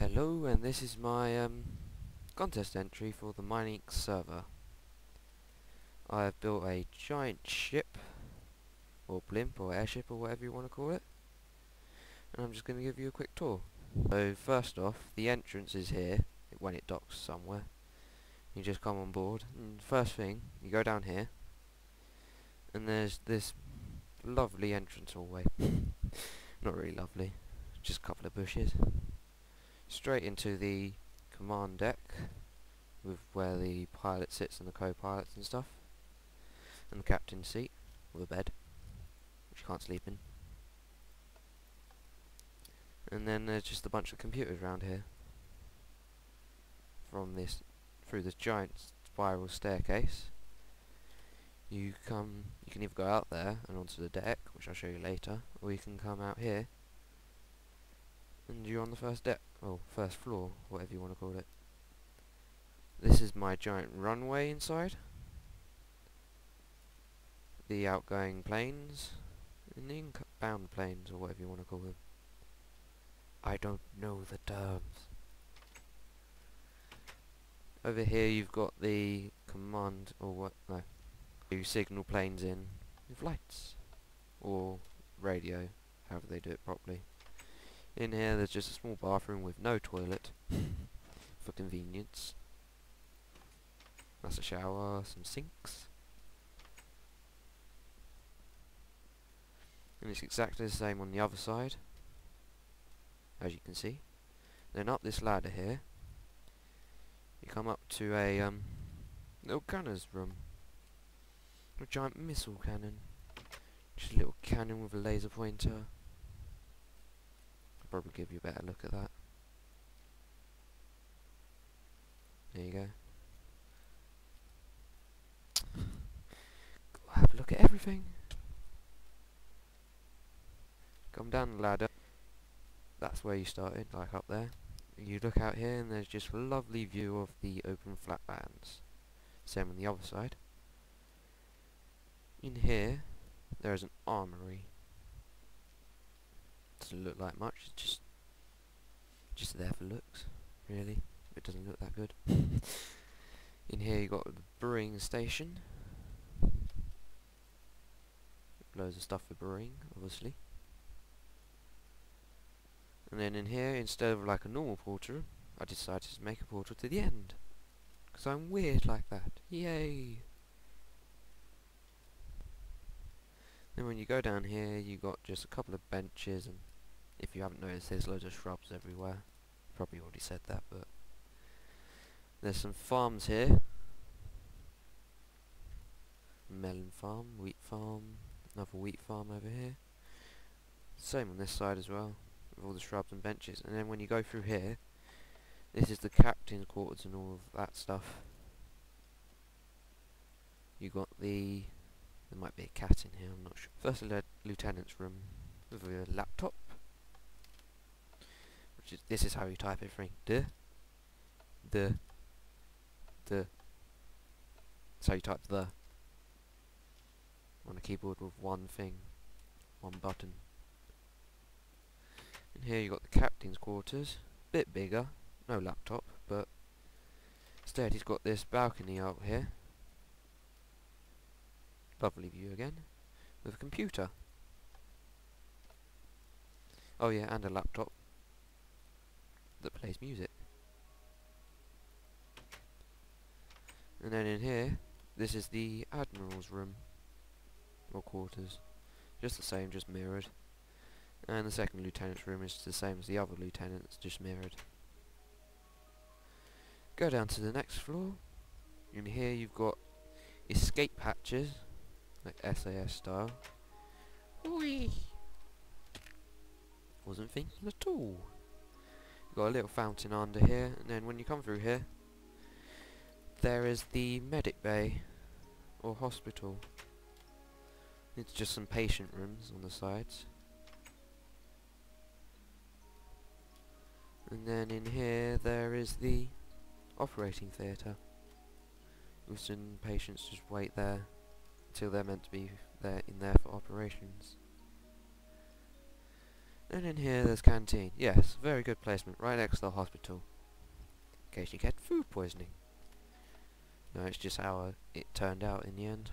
Hello, and this is my contest entry for the mining server. I have built a giant ship, or blimp, or airship, or whatever you want to call it, and I'm just going to give you a quick tour. So first off, the entrance is here, when it docks somewhere. You just come on board, and first thing, you go down here, and there's this lovely entrance hallway. Not really lovely, just a couple of bushes. Straight into the command deck, with where the pilot sits and the co-pilots and stuff, and the captain's seat with a bed which you can't sleep in. And then there's just a bunch of computers around here. Through this giant spiral staircase, you can either go out there and onto the deck, which I'll show you later, or you can come out here and you're on the first deck, or first floor, whatever you want to call it. This is my giant runway inside, the outgoing planes, and the inbound planes, or whatever you want to call them. I don't know the terms. Over here you've got the command, or what, no, you signal planes in with lights, or radio, however they do it properly. In here there's just a small bathroom with no toilet, for convenience. That's a shower, some sinks. And it's exactly the same on the other side, as you can see. Then up this ladder here, you come up to a little gunner's room. A giant missile cannon. Just a little cannon with a laser pointer. I'll probably give you a better look at that. There you go. Have a look at everything. Come down the ladder. That's where you started, like up there. You look out here and there's just a lovely view of the open flatlands. Same on the other side. In here there is an armory. Doesn't look like much, it's just there for looks, really. It doesn't look that good. In here you got the brewing station. Loads of stuff for brewing, obviously. And then in here, instead of like a normal portal, I decided to make a portal to the end. Because I'm weird like that. Yay! Then when you go down here, you got just a couple of benches, and if you haven't noticed, there's loads of shrubs everywhere. Probably already said that, but there's some farms here. Melon farm, wheat farm, another wheat farm over here. Same on this side as well, with all the shrubs and benches. And then when you go through here, this is the captain's quarters and all of that stuff. You got there might be a cat in here, I'm not sure. First lieutenant's room with a laptop, this is how you type everything. That's how you type the on a keyboard with one button. And here you got the captain's quarters, bit bigger, no laptop, but instead he's got this balcony out here. Lovely view again, with a computer. Oh yeah, and a laptop that plays music. And then in here, this is the admiral's room, or quarters. Just the same, just mirrored. And the second lieutenant's room is the same as the other lieutenant's, just mirrored. Go down to the next floor. In here you've got escape hatches, like SAS style. Whee! Wasn't thinking at all. You've got a little fountain under here, and then when you come through here, there is the medic bay, or hospital. It's just some patient rooms on the sides. And then in here there is the operating theatre, with some patients just wait there until they're meant to be in there for operations. And in here there's canteen. Yes, very good placement, right next to the hospital. In case you get food poisoning. No, it's just how it turned out in the end.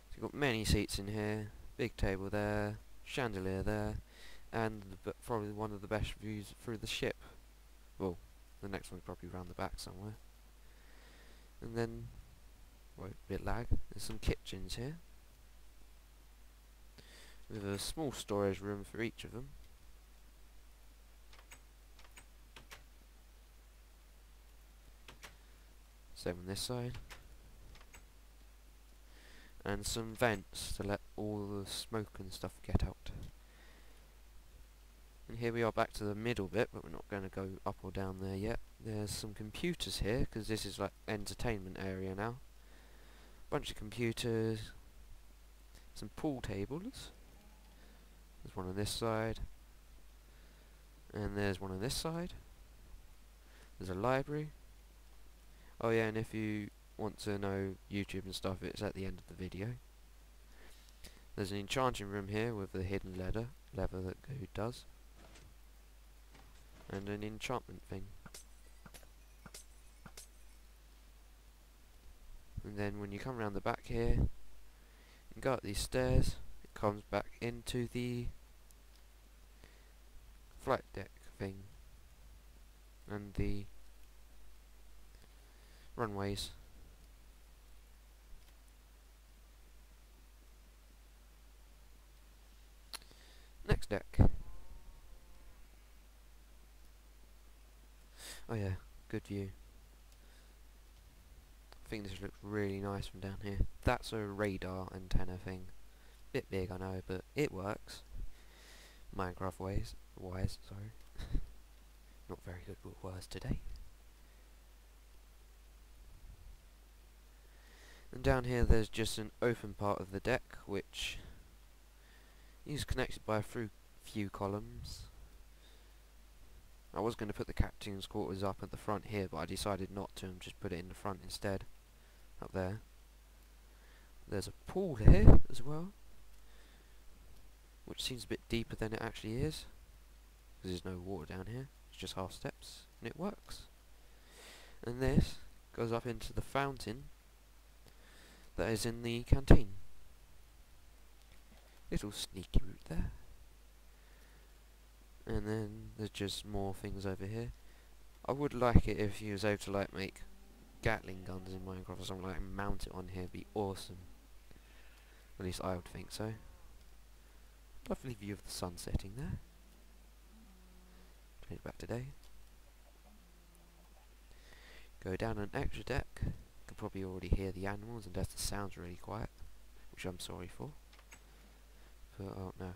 So you've got many seats in here, big table there, chandelier there, and probably one of the best views through the ship. Well, the next one's probably round the back somewhere. And then, wait, a bit lag, there's some kitchens here. With a small storage room for each of them. Same on this side. And some vents to let all the smoke and stuff get out. And here we are back to the middle bit, but we're not going to go up or down there yet. There's some computers here, because this is like entertainment area now. Bunch of computers. Some pool tables. There's one on this side. And there's one on this side. There's a library. Oh yeah, and if you want to know YouTube and stuff, it's at the end of the video. There's an enchanting room here with a hidden lever that Good does. And an enchantment thing. And then when you come around the back here, and go up these stairs, it comes back into the flight deck thing. And the runways. Next deck. Oh yeah, good view. I think this looks really nice from down here. That's a radar antenna thing. Bit big, I know, but it works. Minecraft wise, sorry. Not very good with words today. And down here there's just an open part of the deck, which is connected by a few columns. I was going to put the captain's quarters up at the front here, but I decided not to and just put it in the front instead. Up there. There's a pool here as well, which seems a bit deeper than it actually is, because there's no water down here. It's just half steps, and it works. And this goes up into the fountain that is in the canteen. Little sneaky route there. And then there's just more things over here. I would like it if you was able to like make Gatling guns in Minecraft or something like that and mount it on here. It'd be awesome. At least I would think so. Lovely view of the sun setting there. Change back to day. Go down an extra deck. You can probably already hear the animals unless the sound's really quiet, which I'm sorry for. But oh no.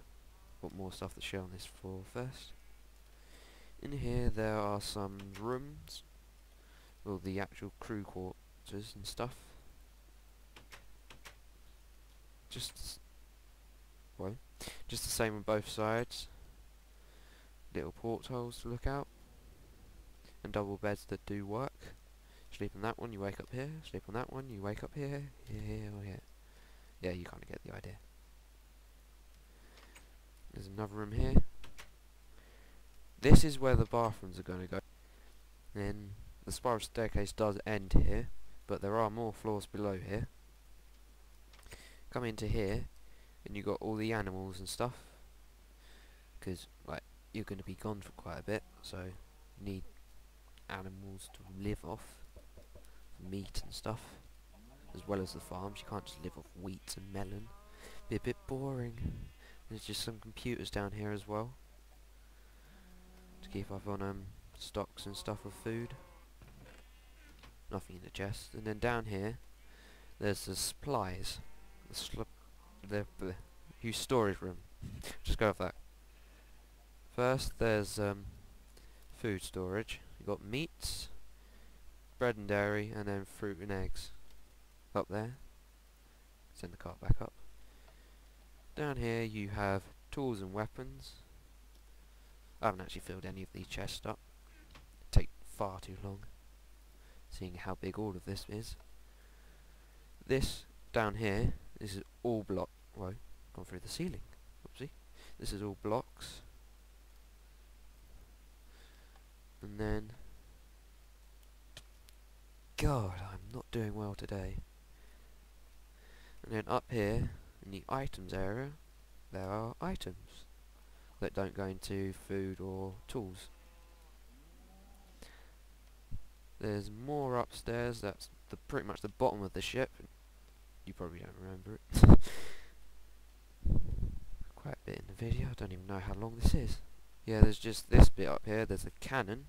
Got more stuff to show on this floor first. In here there are some rooms, well, the actual crew quarters and stuff. Just the same on both sides. Little portholes to look out, and double beds that do work. Sleep on that one, you wake up here. Sleep on that one, you wake up here. Here or here. Yeah, you kind of get the idea. There's another room here. This is where the bathrooms are going to go. Then the spiral staircase does end here, but there are more floors below here. Come into here, and you got all the animals and stuff. Because like you're going to be gone for quite a bit, so you need animals to live off, meat and stuff, as well as the farms. You can't just live off wheat and melon. Be a bit boring. There's just some computers down here as well to keep up on stocks and stuff of food. Nothing in the chest. And then down here there's the supplies, the huge storage room. Just go off that. First there's food storage. You got meats, bread and dairy, and then fruit and eggs up there. Send the cart back up. Down here you have tools and weapons. I haven't actually filled any of these chests up. It'd take far too long, seeing how big all of this is. This down here, this is all block. Whoa, gone through the ceiling. Oopsie. This is all blocks. And then, God, I'm not doing well today. And then up here, in the items area, there are items that don't go into food or tools. There's more upstairs. That's pretty much the bottom of the ship. You probably don't remember it. Quite a bit in the video. I don't even know how long this is. Yeah, there's just this bit up here. There's a cannon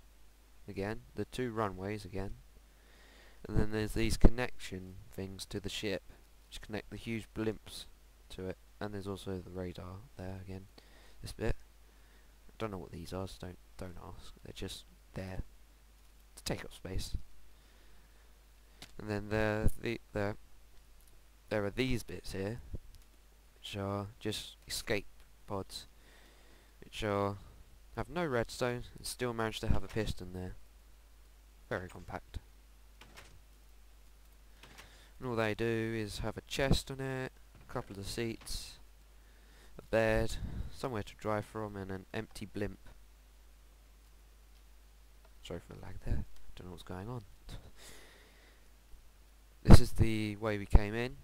again. The 2 runways again. And then there's these connection things to the ship, which connect the huge blimps to it. And there's also the radar there again. This bit. I don't know what these are, so don't ask. They're just there to take up space. And then there are these bits here, which are just escape pods, which have no redstone and still manage to have a piston there. Very compact. And all they do is have a chest on it, a couple of seats, a bed, somewhere to drive from, and an empty blimp. Sorry for the lag there. Don't know what's going on. This is the way we came in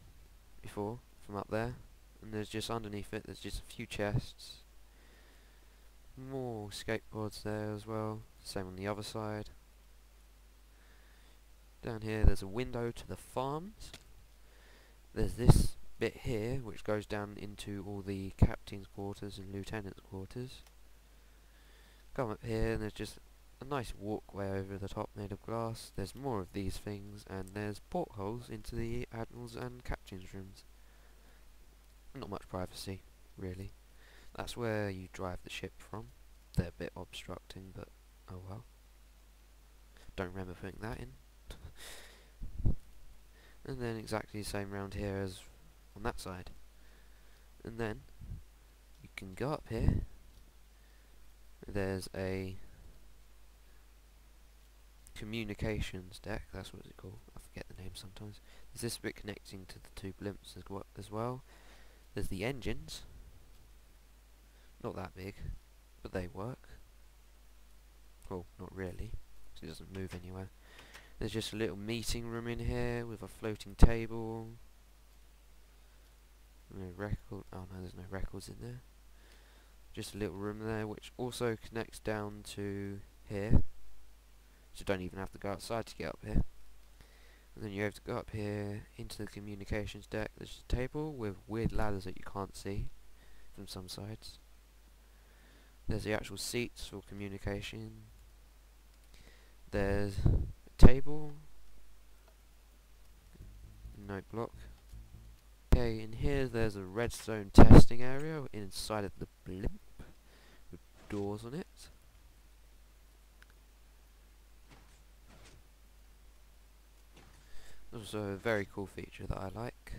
before, from up there. And there's just underneath it, there's just a few chests. More skateboards there as well. Same on the other side. Down here there's a window to the farms. There's this bit here which goes down into all the captain's quarters and lieutenant's quarters. Come up here and there's just a nice walkway over the top made of glass. There's more of these things, and there's portholes into the admiral's and captain's rooms. Not much privacy, really. That's where you drive the ship from. They're a bit obstructing, but oh well. Don't remember putting that in. And then exactly the same round here as on that side. And then you can go up here. There's a communications deck, that's what it's called. I forget the name sometimes. There's this bit connecting to the 2 blimps as well. There's the engines. Not that big, but they work. Well, not really, because it doesn't move anywhere. There's just a little meeting room in here with a floating table. No record. Oh no, there's no records in there. Just a little room there, which also connects down to here. So you don't even have to go outside to get up here. And then you have to go up here into the communications deck. There's a table with weird ladders that you can't see from some sides. There's the actual seats for communication. There's a table, note block. Okay, in here there's a redstone testing area inside of the blimp with doors on it. There's also a very cool feature that I like.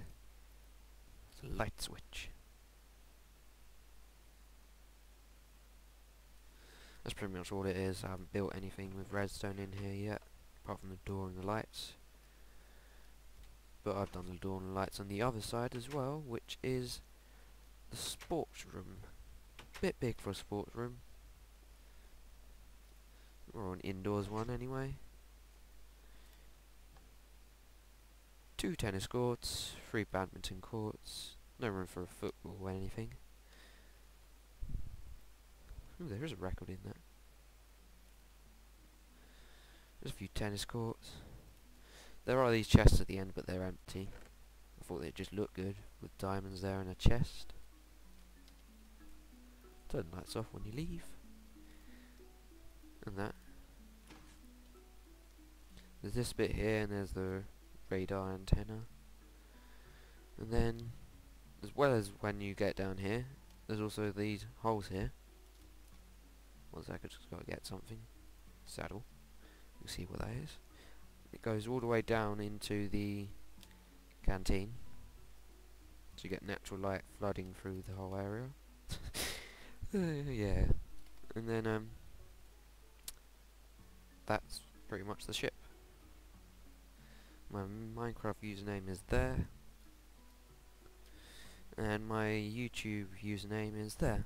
It's a light switch. That's pretty much all it is. I haven't built anything with redstone in here yet, apart from the door and the lights. But I've done the door and the lights on the other side as well, which is the sports room. Bit big for a sports room. Or an indoors one anyway. 2 tennis courts, 3 badminton courts, no room for a football or anything. Ooh, there is a record in that. There's a few tennis courts. There are these chests at the end, but they're empty. I thought they'd just look good with diamonds there and a chest. Turn the lights off when you leave. And that. There's this bit here, and there's the radar antenna. And then, as well as when you get down here, there's also these holes here. One sec, I just gotta get something. Saddle. You can see what that is. It goes all the way down into the canteen. So you get natural light flooding through the whole area. Yeah. And then, that's pretty much the ship. My Minecraft username is there. And my YouTube username is there.